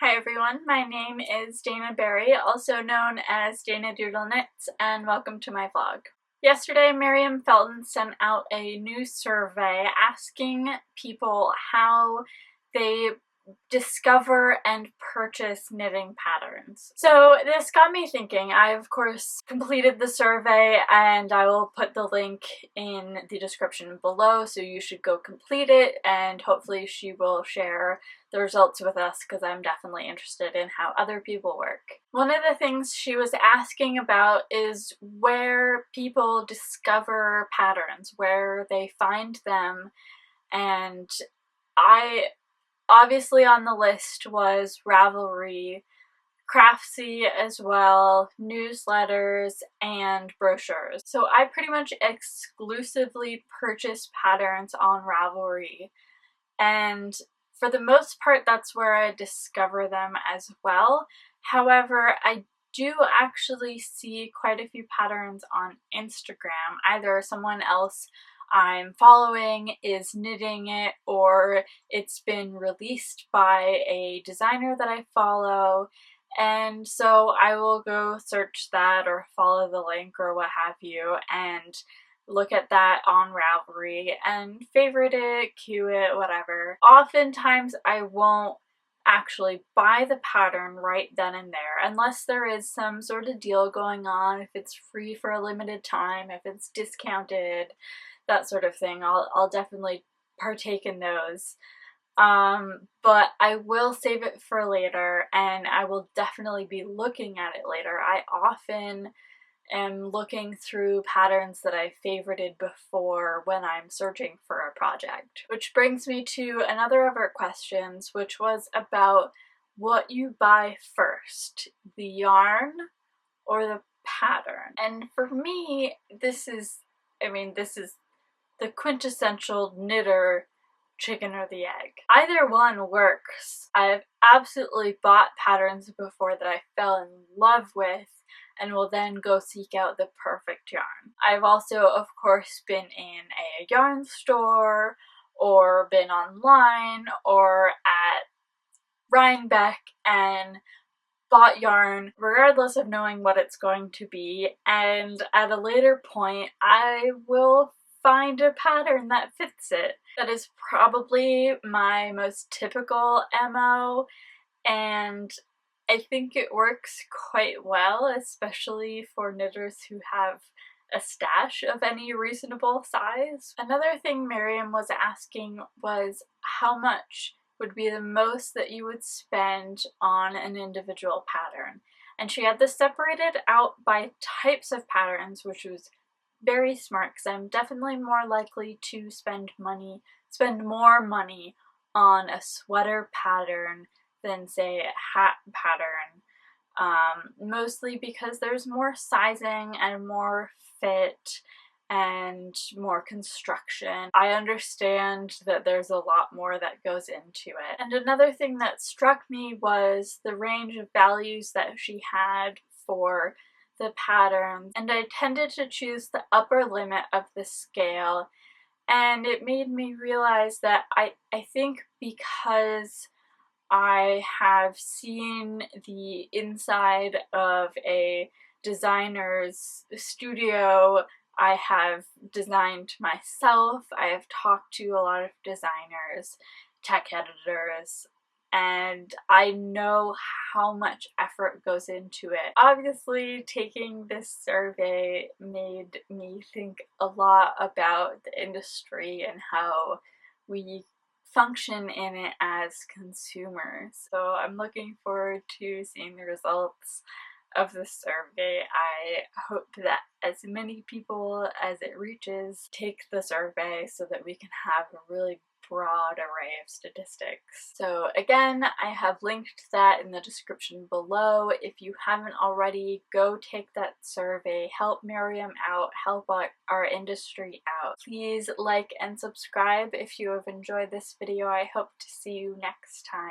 Hi everyone, my name is Dana Berry, also known as danadoodlevlogs, and welcome to my vlog. Yesterday, Miriam Felton sent out a new survey asking people how they discover and purchase knitting patterns. So this got me thinking. I of course completed the survey and I will put the link in the description below, so you should go complete it and hopefully she will share the results with us because I'm definitely interested in how other people work. One of the things she was asking about is where people discover patterns, where they find them, and obviously on the list was Ravelry, Craftsy as well, newsletters, and brochures. So I pretty much exclusively purchase patterns on Ravelry, and for the most part that's where I discover them as well. However, I do actually see quite a few patterns on Instagram. Either someone else I'm following is knitting it, or it's been released by a designer that I follow, and so I will go search that or follow the link or what have you and look at that on Ravelry and favorite it, queue it, whatever. Oftentimes I won't actually buy the pattern right then and there unless there is some sort of deal going on, if it's free for a limited time, if it's discounted, that sort of thing. I'll definitely partake in those. But I will save it for later and I will definitely be looking at it later. I often am looking through patterns that I favorited before when I'm searching for a project. Which brings me to another of our questions, which was about what you buy first, the yarn or the pattern. And for me, this is the quintessential knitter chicken or the egg. Either one works. I've absolutely bought patterns before that I fell in love with and will then go seek out the perfect yarn. I've also, of course, been in a yarn store or been online or at Rhinebeck and bought yarn regardless of knowing what it's going to be, and at a later point I will find a pattern that fits it. That is probably my most typical MO, and I think it works quite well, especially for knitters who have a stash of any reasonable size. Another thing Miriam was asking was how much would be the most that you would spend on an individual pattern. And she had this separated out by types of patterns, which was very smart because I'm definitely more likely to spend more money on a sweater pattern than say a hat pattern, mostly because there's more sizing and more fit and more construction. I understand that there's a lot more that goes into it. And another thing that struck me was the range of values that she had for the patterns, and I tended to choose the upper limit of the scale, and it made me realize that I think because I have seen the inside of a designer's studio, I have designed myself, I have talked to a lot of designers, tech editors, and I know how much effort goes into it. Obviously, taking this survey made me think a lot about the industry and how we function in it as consumers. So I'm looking forward to seeing the results of the survey. I hope that as many people as it reaches take the survey so that we can have a really broad array of statistics. So again, I have linked that in the description below. If you haven't already, go take that survey, help Miriam out, help our industry out. Please like and subscribe if you have enjoyed this video. I hope to see you next time.